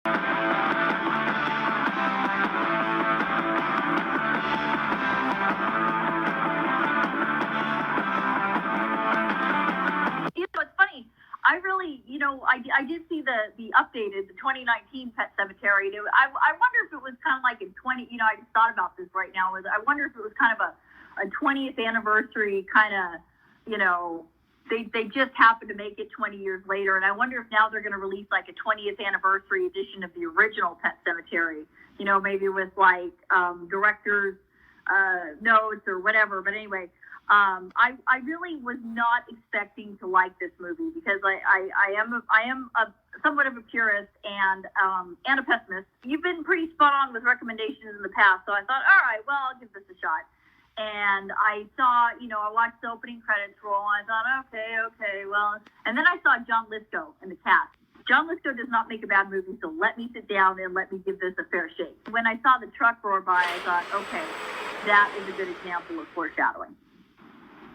It's funny. I really, I did see the updated, the 2019 Pet Cemetery. I wonder if it was kind of like in 20, I just thought about this right now. I wonder if it was kind of a 20th anniversary kind of, they just happened to make it 20 years later. And I wonder if now they're going to release like a 20th anniversary edition of the original Pet Cemetery, maybe with like director's notes or whatever. But anyway, I really was not expecting to like this movie because I am somewhat of a purist and a pessimist. You've been pretty spot on with recommendations in the past, so I thought, all right, well, I'll give this a shot. And I saw, I watched the opening credits roll, and I thought, okay, well, and then I saw John Lithgow in the cast. John Lithgow does not make a bad movie, so let me sit down and let me give this a fair shake. When I saw the truck roar by, I thought, okay, that is a good example of foreshadowing.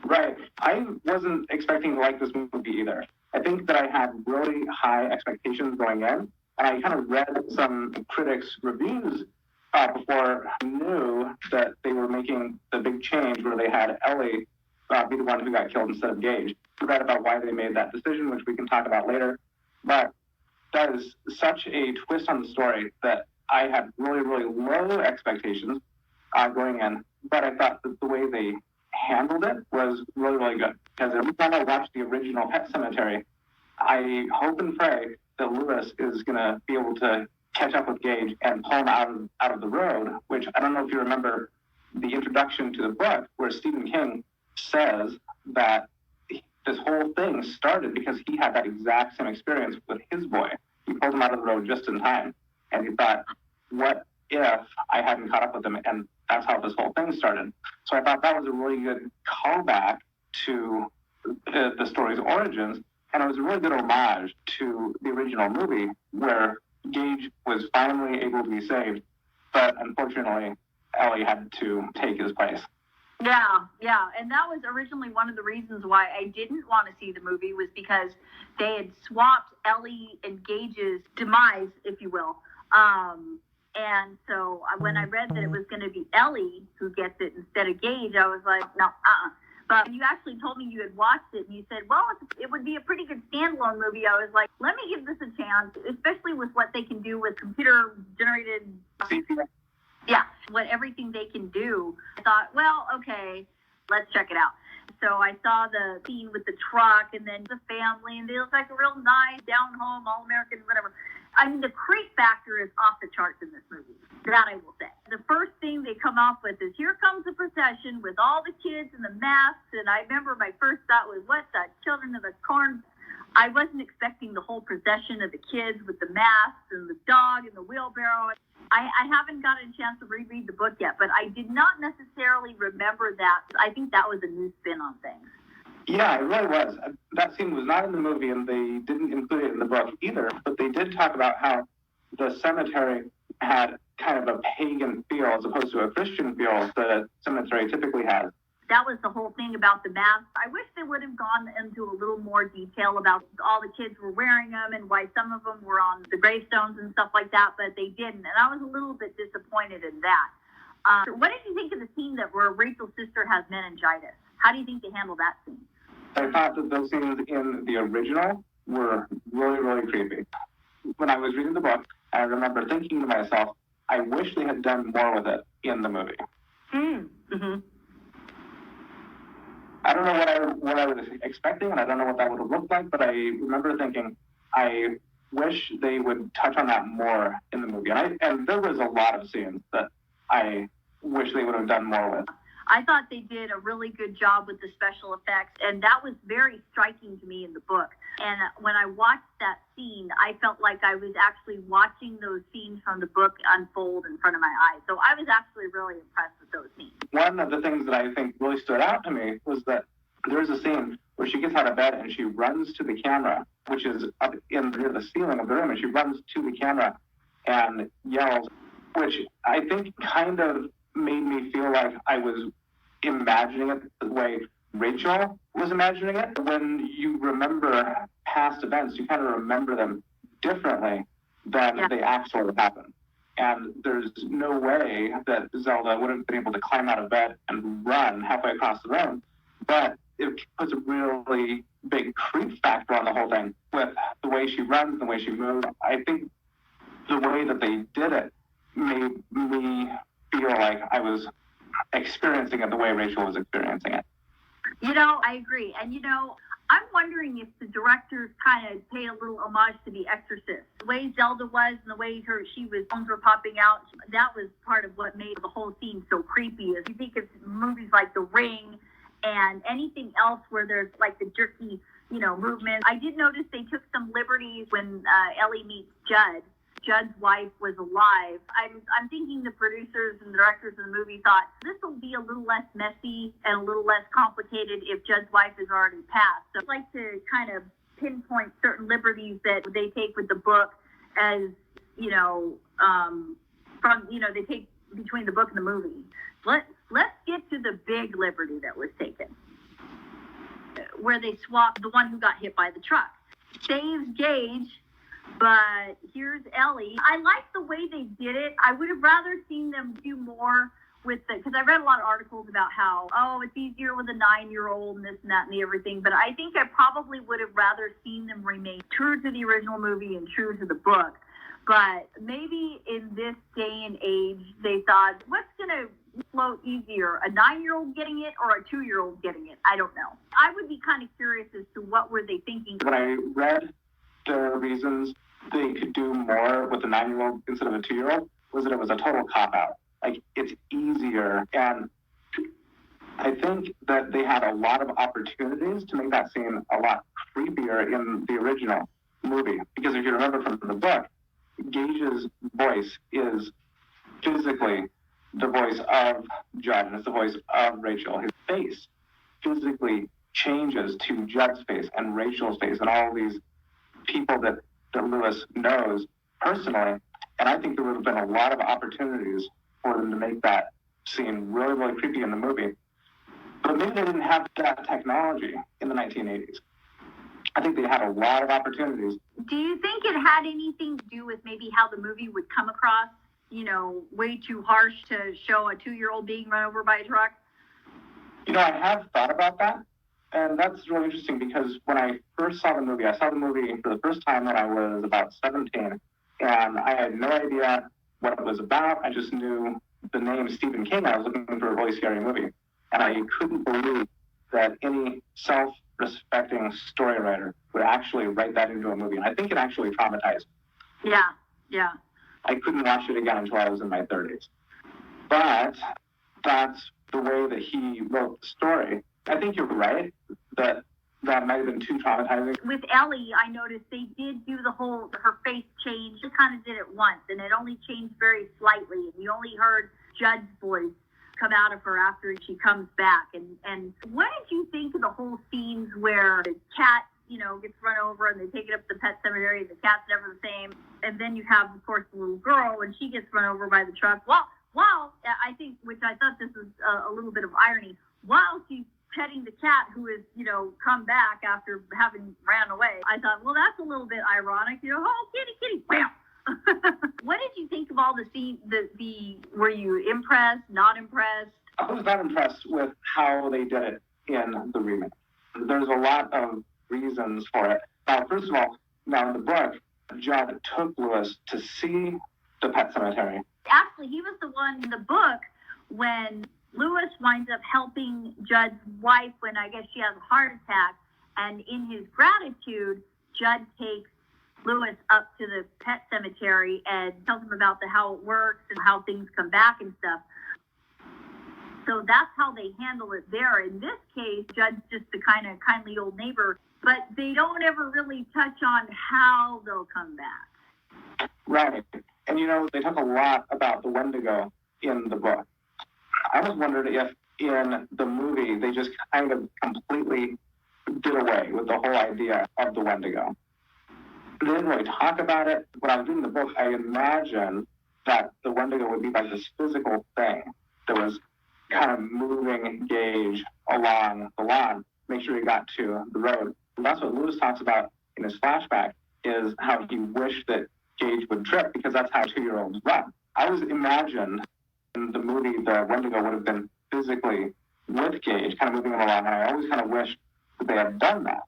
Right. I wasn't expecting to like this movie either. I think that I had really high expectations going in, and I kind of read some critics' reviews before I knew that they were making the big change where they had Ellie be the one who got killed instead of Gage. I read about why they made that decision, which we can talk about later. But that is such a twist on the story that I had really, really low expectations going in. But I thought that the way they handled it was really, really good. Because every time I watched the original Pet Cemetery, I hope and pray that Lewis is going to be able to catch up with Gage and pull him out of the road, which I don't know if you remember the introduction to the book where Stephen King says that this whole thing started because he had that exact same experience with his boy. He pulled him out of the road just in time. And he thought, what if I hadn't caught up with him? And that's how this whole thing started. So I thought that was a really good callback to the story's origins. And it was a really good homage to the original movie where Gage was finally able to be saved. But unfortunately, Ellie had to take his place. Yeah. And that was originally one of the reasons why I didn't want to see the movie was because they had swapped Ellie and Gage's demise, if you will. And so when I read that it was going to be Ellie who gets it instead of Gage, I was like, no, But when you actually told me you had watched it and you said, well, it would be a pretty good standalone movie, I was like, let me give this a chance, especially with what they can do with computer-generated... Yeah, everything they can do. I thought, well, okay, let's check it out. So I saw the scene with the truck and then the family, and they look like a real nice, down-home, all-American, whatever. I mean, the creep factor is off the charts in this movie. That I will say. The first thing they come off with is, here comes the procession with all the kids and the masks. And I remember my first thought was, what the children of the corn? I wasn't expecting the whole procession of the kids with the masks and the dog and the wheelbarrow. I haven't gotten a chance to reread the book yet, but I did not necessarily remember that. I think that was a new spin on things. Yeah, it really was. That scene was not in the movie, and they didn't include it in the book either. But they did talk about how the cemetery had kind of a pagan feel as opposed to a Christian feel that a cemetery typically has. That was the whole thing about the masks. I wish they would have gone into a little more detail about all the kids were wearing them and why some of them were on the gravestones and stuff like that, but they didn't. And I was a little bit disappointed in that. What did you think of the scene where Rachel's sister has meningitis? How do you think they handled that scene? I thought that those scenes in the original were really, really creepy. When I was reading the book, I remember thinking to myself, I wish they had done more with it in the movie. Mm-hmm. I don't know what I was expecting, and I don't know what that would have looked like, but I remember thinking, I wish they would touch on that more in the movie. And there was a lot of scenes that I wish they would have done more with. I thought they did a really good job with the special effects, and that was very striking to me in the book. And when I watched that scene, I felt like I was actually watching those scenes from the book unfold in front of my eyes. So I was actually really impressed with those scenes. One of the things that I think really stood out to me was that there's a scene where she gets out of bed and she runs to the camera, which is up near the ceiling of the room, and she runs to the camera and yells, which I think kind of made me feel like I was imagining it the way Rachel was imagining it. When you remember past events, you kind of remember them differently than Yeah. they actually happen. And there's no way that Zelda would have been able to climb out of bed and run halfway across the room. But it puts a really big creep factor on the whole thing with the way she runs, the way she moves. I think the way that they did it made me feel like I was experiencing it the way Rachel was experiencing it. I agree. And, I'm wondering if the directors kind of pay a little homage to The Exorcist. The way Zelda was and the way bones were popping out, that was part of what made the whole scene so creepy. If you think of movies like The Ring and anything else where there's like the jerky, movement. I did notice they took some liberties when Ellie meets Judd. Judd's wife was alive. I'm thinking the producers and directors of the movie thought this will be a little less messy and a little less complicated if Judd's wife is already passed. So I'd like to kind of pinpoint certain liberties that they take with the book as, they take between the book and the movie. Let's get to the big liberty that was taken, where they swapped the one who got hit by the truck. Saves Gage, but here's Ellie. I like the way they did it. I would have rather seen them do more with because I read a lot of articles about how, it's easier with a 9-year-old and this and that and the everything. But I think I probably would have rather seen them remain true to the original movie and true to the book. But maybe in this day and age, they thought, what's going to flow easier, a 9-year-old getting it or a 2-year-old getting it? I don't know. I would be kind of curious as to what were they thinking. When I read the reasons they could do more with a 9-year-old instead of a 2-year-old, was that it was a total cop-out. Like, it's easier. And I think that they had a lot of opportunities to make that scene a lot creepier in the original movie. Because if you remember from the book, Gage's voice is physically the voice of Judd, and it's the voice of Rachel. His face physically changes to Judd's face and Rachel's face and all these people that Lewis knows personally. And I think there would have been a lot of opportunities for them to make that scene really, really creepy in the movie. But maybe they didn't have that technology in the 1980s. I think they had a lot of opportunities. Do you think it had anything to do with maybe how the movie would come across, way too harsh to show a 2-year-old being run over by a truck? I have thought about that. And that's really interesting because when I first saw the movie, I saw the movie for the first time when I was about 17. And I had no idea what it was about. I just knew the name Stephen King. I was looking for a really scary movie. And I couldn't believe that any self-respecting story writer would actually write that into a movie. And I think it actually traumatized me. Yeah. I couldn't watch it again until I was in my 30s. But that's the way that he wrote the story. I think you're right that might have been too traumatizing. With Ellie, I noticed they did do her face change. They kind of did it once, and it only changed very slightly. And you only heard Judd's voice come out of her after she comes back. And what did you think of the whole scenes where the cat, gets run over and they take it up to the pet cemetery and the cat's never the same? And then you have, of course, the little girl and she gets run over by the truck. Wow, I think, which I thought this was a little bit of irony, while she's petting the cat who has, come back after having ran away. I thought, well, that's a little bit ironic. Kitty, wham. What did you think of all the scenes? Were you impressed, not impressed? I was not impressed with how they did it in the remake. There's a lot of reasons for it. Now, first of all, in the book, Judd took Lewis to see the pet cemetery. Actually, he was the one in the book when Lewis winds up helping Judd's wife when I guess she has a heart attack. And in his gratitude, Judd takes Lewis up to the pet cemetery and tells him about how it works and how things come back and stuff. So that's how they handle it there. In this case, Judd's just the kind of kindly old neighbor, but they don't ever really touch on how they'll come back. Right. And they talk a lot about the Wendigo in the book. I was wondering if in the movie they just kind of completely did away with the whole idea of the Wendigo. They didn't really talk about it. When I was reading the book, I imagined that the Wendigo would be like this physical thing that was kind of moving Gage along the lawn, make sure he got to the road. And that's what Lewis talks about in his flashback, is how he wished that Gage would trip because that's how 2-year-olds run. I always imagined in the movie the Wendigo would have been physically with Gage, kind of moving him along, and I always kind of wished that they had done that.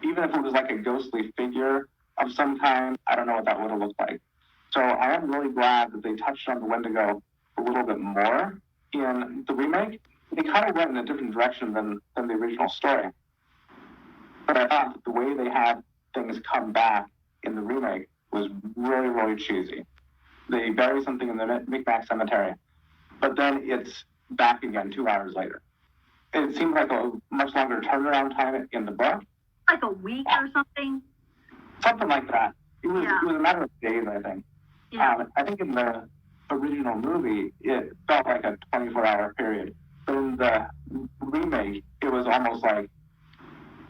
Even if it was like a ghostly figure of some kind, I don't know what that would have looked like. So I am really glad that they touched on the Wendigo a little bit more in the remake. They kind of went in a different direction than the original story. But I thought that the way they had things come back in the remake was really, really cheesy. They bury something in the Micmac cemetery, but then it's back again 2 hours later. It seemed like a much longer turnaround time in the book. Like a week or something? Something like that. It was a matter of days, I think. Yeah. I think in the original movie, it felt like a 24-hour period. But in the remake, it was almost like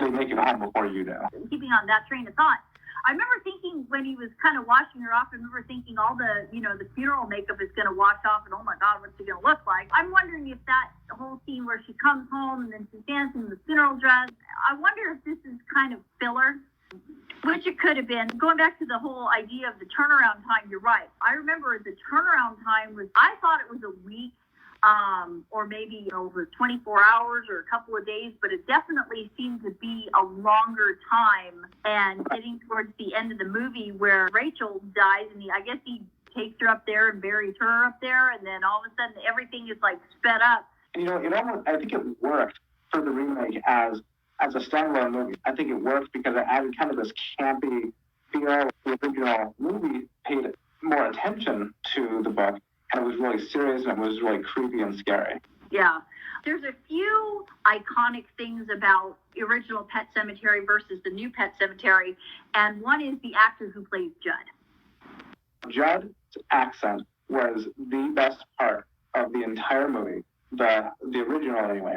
they make it home before you do. Keeping on that train of thought, I remember thinking when he was kind of washing her off, I remember thinking all the, the funeral makeup is going to wash off and oh my God, what's she going to look like? I'm wondering if that whole scene where she comes home and then she's dancing in the funeral dress, I wonder if this is kind of filler, which it could have been. Going back to the whole idea of the turnaround time, you're right. I remember the turnaround time I thought it was a week. Or maybe over 24 hours or a couple of days, but it definitely seemed to be a longer time. And getting towards the end of the movie where Rachel dies, and I guess he takes her up there and buries her up there, and then all of a sudden everything is like sped up. I think it worked for the remake as a standalone movie. I think it worked because it added kind of this campy feel. The original movie paid more attention to the book. And it was really serious, and it was really creepy and scary. Yeah. There's a few iconic things about the original Pet Sematary versus the new Pet Sematary, and one is the actor who plays Judd. Judd's accent was the best part of the entire movie, the original anyway.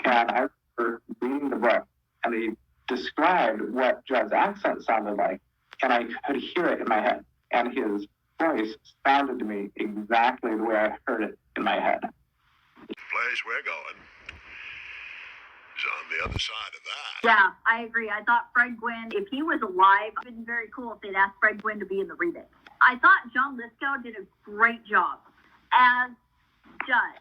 And I remember reading the book, and they described what Judd's accent sounded like, and I could hear it in my head. And his voice sounded to me exactly the way I heard it in my head. The place we're going is on the other side of that. Yeah, I agree. I thought Fred Gwynne, if he was alive, it would be very cool if they'd asked Fred Gwynne to be in the remake. I thought John Lithgow did a great job as Judd,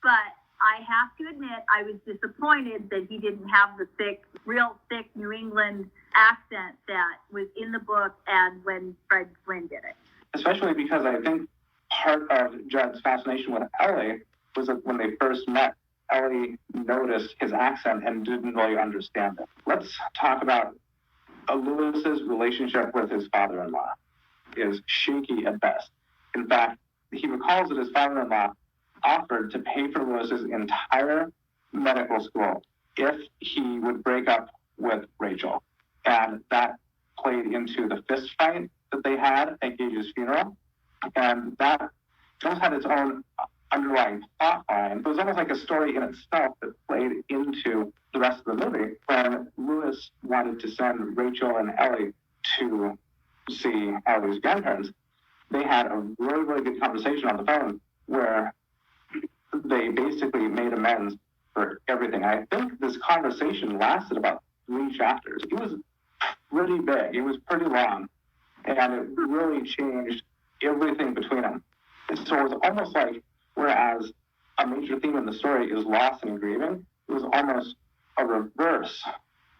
but I have to admit I was disappointed that he didn't have the real thick New England accent that was in the book and when Fred Gwynne did it. Especially because I think part of Judd's fascination with Ellie was that when they first met, Ellie noticed his accent and didn't really understand it. Let's talk about Lewis's relationship with his father-in-law. Is shaky at best. In fact, he recalls that his father-in-law offered to pay for Lewis's entire medical school if he would break up with Rachel. And that played into the fist fight that they had at Gage's funeral. And that almost had its own underlying plot line. It was almost like a story in itself that played into the rest of the movie. When Lewis wanted to send Rachel and Ellie to see Ellie's grandparents, they had a really, really good conversation on the phone where they basically made amends for everything. I think this conversation lasted about 3 chapters. It was pretty big. It was pretty long. And it really changed everything between them. So it was almost like, whereas a major theme in the story is loss and grieving, it was almost a reverse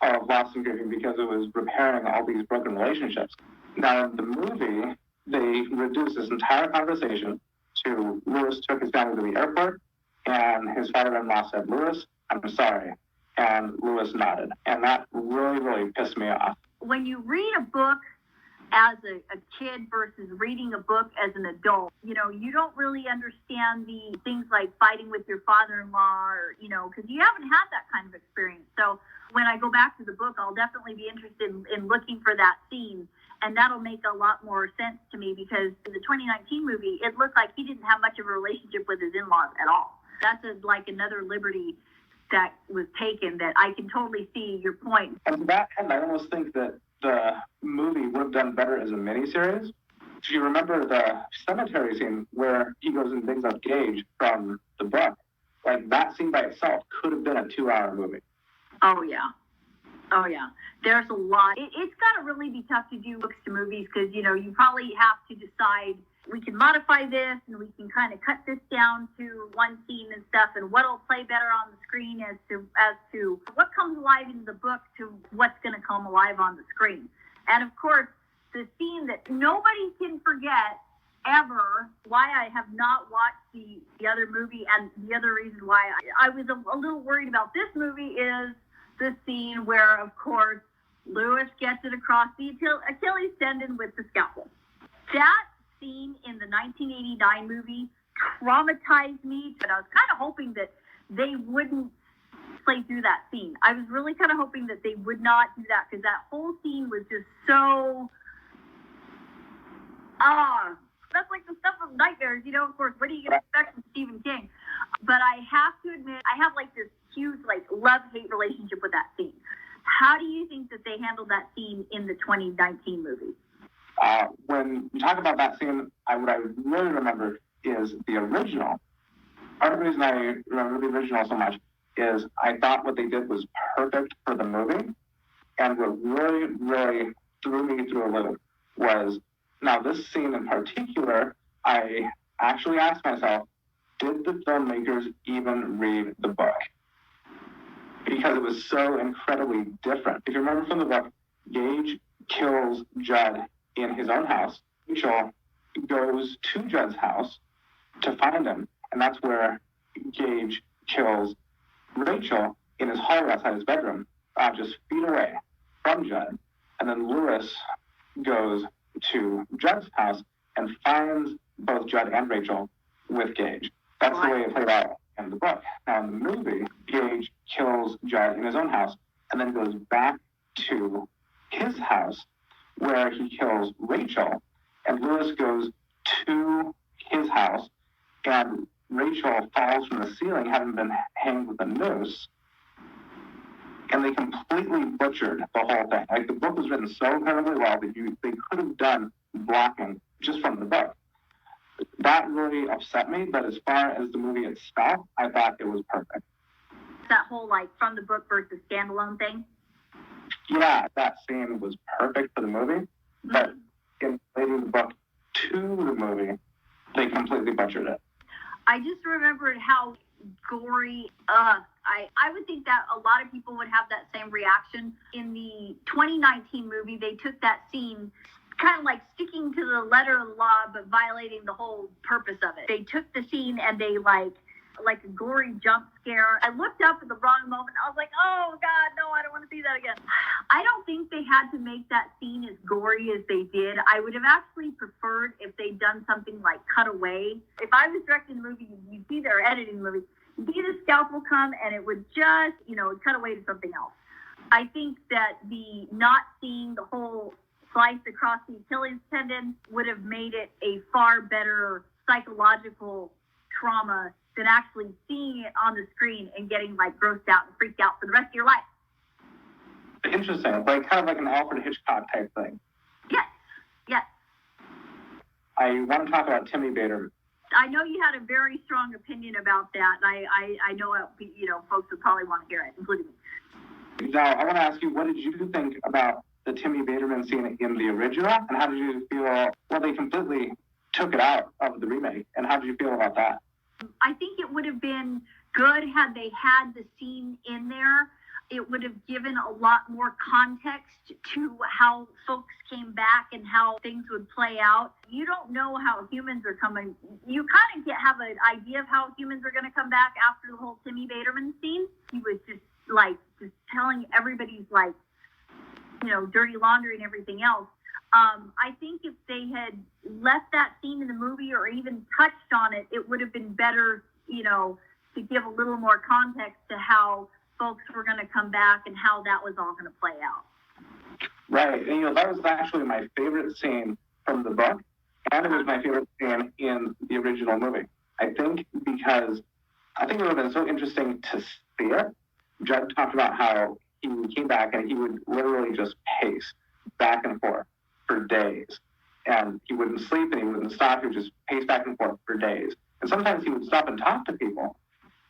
of loss and grieving because it was repairing all these broken relationships. Now, in the movie, they reduced this entire conversation to Lewis took his family to the airport, and his father-in-law said, "Lewis, I'm sorry." And Lewis nodded. And that really, really pissed me off. When you read a book as a kid versus reading a book as an adult, you don't really understand the things like fighting with your father-in-law or, because you haven't had that kind of experience. So when I go back to the book, I'll definitely be interested in looking for that scene. And that'll make a lot more sense to me because in the 2019 movie, it looked like he didn't have much of a relationship with his in-laws at all. That's like another liberty that was taken that I can totally see your point. And to that end, I almost think that the movie would have done better as a miniseries. Do you remember the cemetery scene where he goes and digs up Gage from the book? Like, that scene by itself could have been a 2-hour movie. Oh, yeah. Oh yeah, there's a lot. It's got to really be tough to do books to movies because you probably have to decide we can modify this and we can kind of cut this down to one scene and stuff, and what'll play better on the screen as to what comes alive in the book to what's going to come alive on the screen. And of course, the scene that nobody can forget ever, why I have not watched the other movie, and the other reason why I was a little worried about this movie is the scene where, of course, Lewis gets it across the Achilles tendon with the scalpel. That scene in the 1989 movie traumatized me, but I was kind of hoping that they wouldn't play through that scene. I was really kind of hoping that they would not do that because that whole scene was just so... that's like the stuff of nightmares, of course, what are you going to expect from Stephen King? But I have to admit, I have like this huge love-hate relationship with that scene. How do you think that they handled that scene in the 2019 movie? When you talk about that scene, what I really remember is the original. Part of the reason I remember the original so much is I thought what they did was perfect for the movie, and what really, really threw me through a loop was, now this scene in particular, I actually asked myself, did the filmmakers even read the book? Because it was so incredibly different. If you remember from the book, Gage kills Judd in his own house. Rachel goes to Judd's house to find him, and that's where Gage kills Rachel in his hallway outside his bedroom, just feet away from Judd. And then Lewis goes to Judd's house and finds both Judd and Rachel with Gage. That's the way it played out in the book. Now in the movie, Gage kills Judd in his own house and then goes back to his house where he kills Rachel, and Lewis goes to his house and Rachel falls from the ceiling, having been hanged with a noose, and they completely butchered the whole thing. Like, the book was written so incredibly well that they could have done blocking just from the book. That really upset me, but as far as the movie itself, I thought it was perfect. That whole, from the book versus standalone thing? Yeah, that scene was perfect for the movie, but in relating the book to the movie, they completely butchered it. I just remembered how gory, I would think that a lot of people would have that same reaction. In the 2019 movie, they took that scene kind of like sticking to the letter of the law, but violating the whole purpose of it. They took the scene and they like a gory jump scare. I looked up at the wrong moment. I was like, oh God, no, I don't want to see that again. I don't think they had to make that scene as gory as they did. I would have actually preferred if they'd done something like cut away. If I was directing the movie, you'd see their editing the movie, you'd see the scalpel come and it would just, cut away to something else. I think that the not seeing the whole slice across the Achilles tendon would have made it a far better psychological trauma than actually seeing it on the screen and getting grossed out and freaked out for the rest of your life. Interesting, kind of like an Alfred Hitchcock type thing. Yes. I want to talk about Timmy Baterman. I know you had a very strong opinion about that. I know folks would probably want to hear it, including me. Now, I want to ask you, what did you think about the Timmy Baterman scene in the original, and how did you feel? Well, they completely took it out of the remake, and how did you feel about that? I think it would have been good had they had the scene in there. It would have given a lot more context to how folks came back and how things would play out. You don't know how humans are coming. You kind of have an idea of how humans are going to come back after the whole Timmy Baterman scene. He was just telling everybody's dirty laundry and everything else. I think if they had left that scene in the movie or even touched on it, it would have been better, to give a little more context to how folks were going to come back and how that was all going to play out. Right. And, that was actually my favorite scene from the book, and it was my favorite scene in the original movie. I think because it would have been so interesting to see it. Judd talked about how he came back and he would literally just pace back and forth for days. And he wouldn't sleep and he wouldn't stop. He would just pace back and forth for days. And sometimes he would stop and talk to people.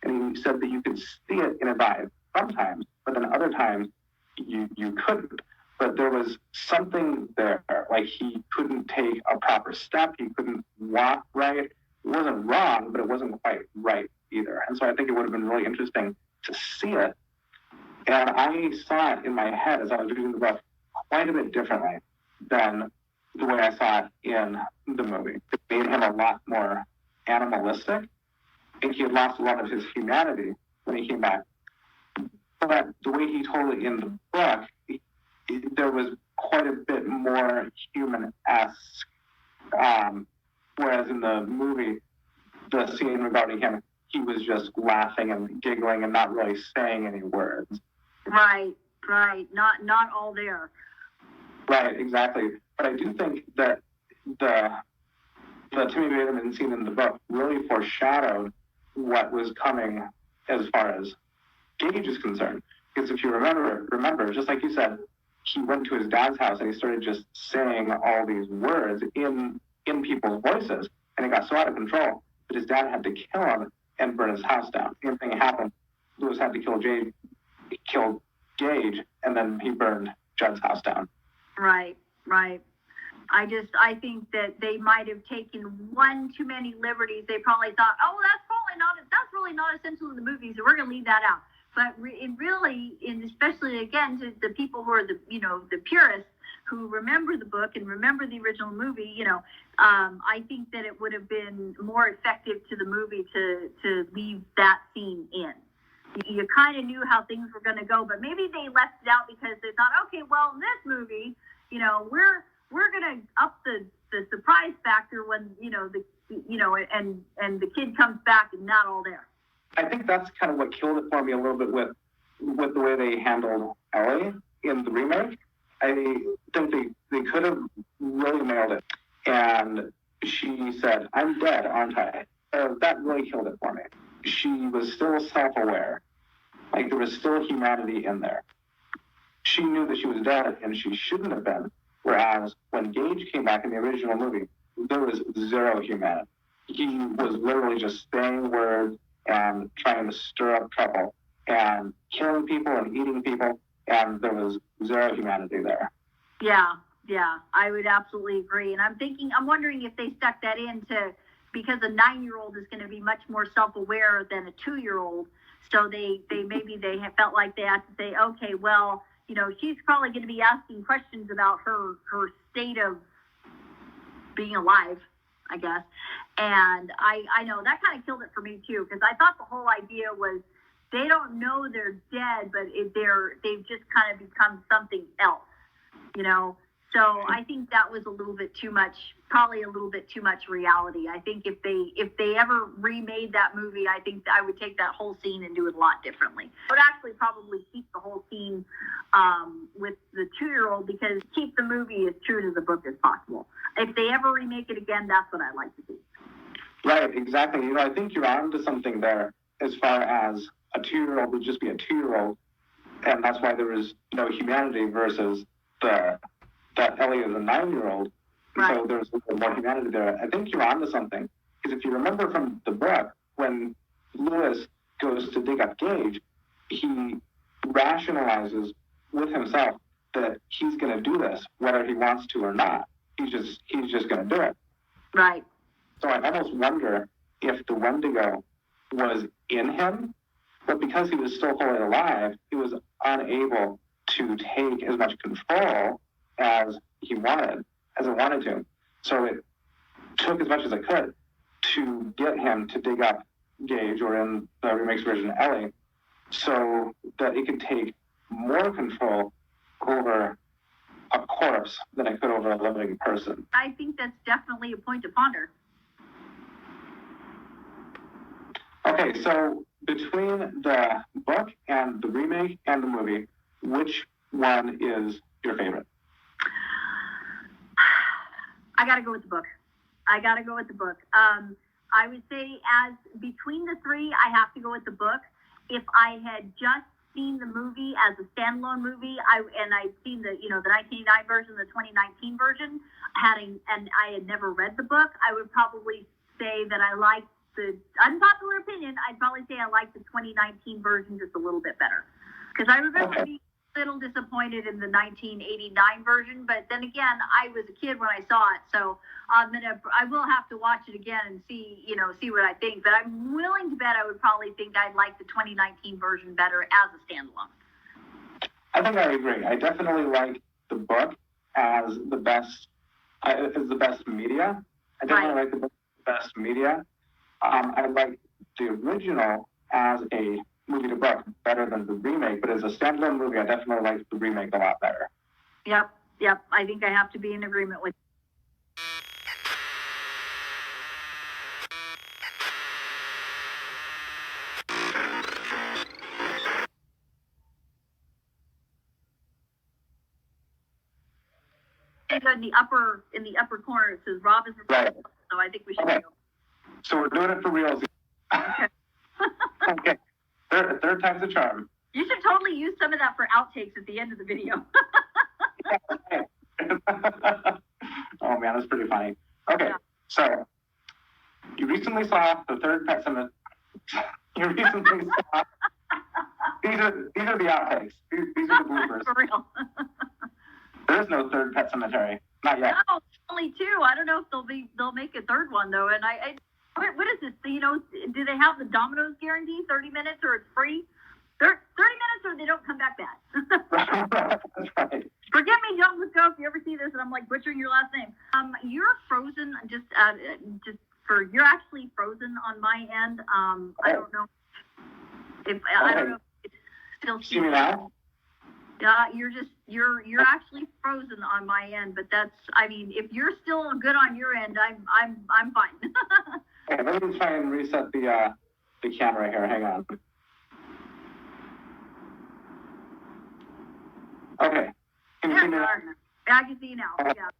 And he said that you could see it in his eyes sometimes, but then other times you couldn't. But there was something there, like he couldn't take a proper step, he couldn't walk right. It wasn't wrong, but it wasn't quite right either. And so I think it would have been really interesting to see it. And I saw it in my head as I was reading the book quite a bit differently than the way I saw it in the movie. It made him a lot more animalistic. I think he had lost a lot of his humanity when he came back. But the way he told it in the book, there was quite a bit more human-esque. Whereas in the movie, the scene regarding him, he was just laughing and giggling and not really saying any words. Right. Not all there. Right, exactly. But I do think that the Timmy Baterman scene in the book really foreshadowed what was coming as far as Gage is concerned. Because if you remember, just like you said, he went to his dad's house and he started just saying all these words in people's voices, and it got so out of control that his dad had to kill him and burn his house down. Same thing happened. Lewis had to kill Gage, and then he burned Judd's house down. Right. I think that they might have taken one too many liberties. They probably thought, oh, that's really not essential in the movie, so we're going to leave that out. But especially again to the people who are the purists who remember the book and remember the original movie, I think that it would have been more effective to the movie to leave that scene in. You kind of knew how things were going to go, but maybe they left it out because they thought, okay, well, in this movie, we're going to up the surprise factor when and the kid comes back and not all there. I think that's kind of what killed it for me a little bit with the way they handled Ellie in the remake. I think they could have really nailed it. And she said, "I'm dead, aren't I?" That really killed it for me. She was still self-aware. Like there was still humanity in there. She knew that she was dead and she shouldn't have been. Whereas when Gage came back in the original movie, there was zero humanity. He was literally just saying words and trying to stir up trouble and killing people and eating people, and there was zero humanity there. Yeah, I would absolutely agree. And I'm wondering if they stuck that in because a 9-year-old is going to be much more self-aware than a 2-year-old. So they felt like they had to say, okay, well, she's probably going to be asking questions about her state of being alive, I guess. And I know that kind of killed it for me too, because I thought the whole idea was they don't know they're dead, but they've just kind of become something else, So I think that was probably a little bit too much reality. I think if they ever remade that movie, I think I would take that whole scene and do it a lot differently. I would actually probably keep the whole scene with the 2-year-old, because keep the movie as true to the book as possible. If they ever remake it again, that's what I'd like to see. Right, exactly. I think you're on to something there as far as a 2-year-old would just be a 2-year-old, and that's why there is no humanity versus that Ellie is a 9-year-old. Right. So there's a little more humanity there. I think you're onto something, because if you remember from the book, when Lewis goes to dig up Gage, he rationalizes with himself that he's going to do this, whether he wants to or not. He's just going to do it. Right. So I almost wonder if the Wendigo was in him, but because he was still fully alive, he was unable to take as much control as it wanted to. So it took as much as it could to get him to dig up Gage, or in the remake's version, Ellie, so that it could take more control over a corpse than it could over a living person. I think that's definitely a point to ponder. Okay, so between the book and the remake and the movie, which one is your favorite? I got to go with the book. I would say as between the three, I have to go with the book. If I had just seen the movie as a standalone movie, I'd seen the 1989 version, the 2019 version, and I had never read the book, I would probably say that I liked the unpopular opinion. I'd probably say I liked the 2019 version just a little bit better, because I remember being little disappointed in the 1989 version, but then again, I was a kid when I saw it, so I will have to watch it again and see what I think. But I'm willing to bet I would probably think I'd like the 2019 version better as a standalone. I think I agree. I definitely like the book as the best media. I definitely like the book as the best media. I like the original as a movie to book better than the remake, but as a standalone movie, I definitely like the remake a lot better. Yep. I think I have to be in agreement with you. In the upper corner, it says Rob is right. So I think we should go. So we're doing it for real. Okay. Okay. Third time's the charm. You should totally use some of that for outtakes at the end of the video. Oh man, that's pretty funny. Okay, yeah. So you recently saw the third Pet Cemetery. You recently saw. These are the outtakes. These are the bloopers. For real. There's no third Pet Cemetery. Not yet. No, only two. I don't know if they'll make a third one though. And what is this? Do they have the Domino's guarantee? 30 minutes or it's free? 30 minutes or they don't come back bad. That's right. Forgive me, John Wisco, if you ever see this and I'm like butchering your last name. You're frozen you're actually frozen on my end. I don't know if I don't know if it's still. See me now? You're actually frozen on my end, but if you're still good on your end, I'm fine. Okay, let me try and reset the camera here. Hang on. Okay. Can you see me now? I can see you now. Yeah.